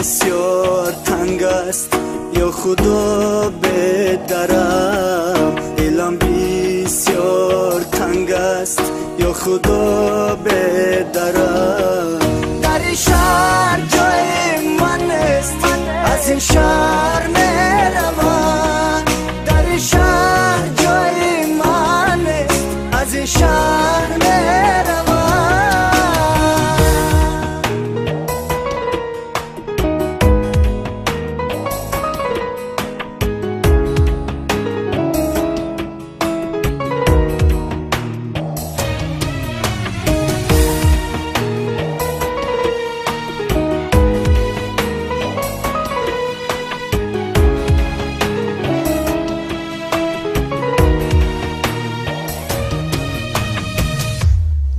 بسیار تنگ است یا خدا به درم، دلم بسیار تنگ است یا خدا به درم. در این شهر جای من است، از این شهر میروم. در این شهر جای من است، از این شهر میروم.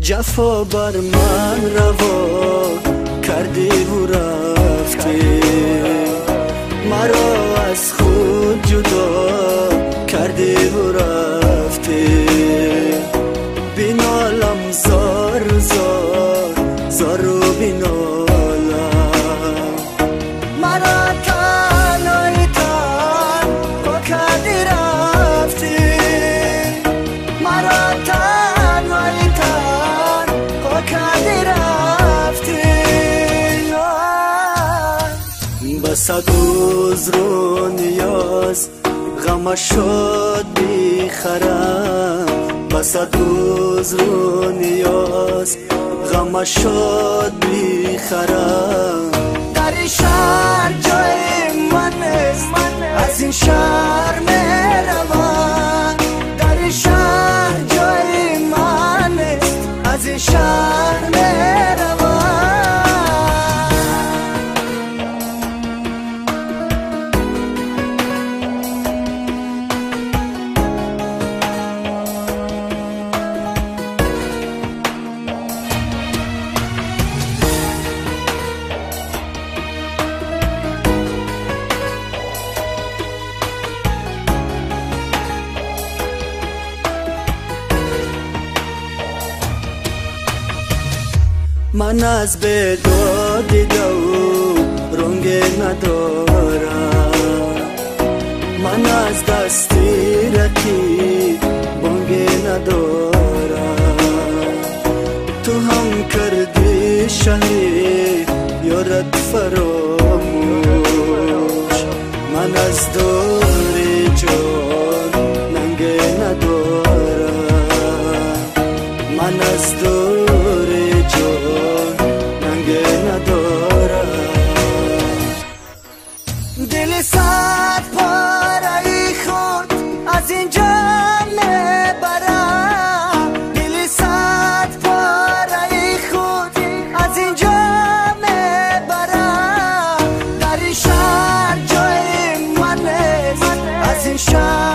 جفا بر من روا کردی و رفتی، مرا از خود جدا کردی و رفتی. بینالم زار زار زار و بینالم، مرا تنهایی تنها کردی رفتی. مرا تنهایی تنها کردی رفتی. بسد عذر و نیاز غم شد بیخرم، بسد عذر و نیاز غم شد بیخرم. در این شهر جای من است، از این شهر میروم. در این شهر جای من است، از این شهر میروم. من از بیداد دو رنگ ندارم، من از دستی رکی بانگ ندارم. تو هم کردی شهید یارت فراموش، من از دور جان ننگ ندارم. من از دور جان ننگ ندارم. دل صد پاره خود از اینجا میبرم. دل صد پاره خود از اینجا میبرم. در این شهر جای من است، از این شهر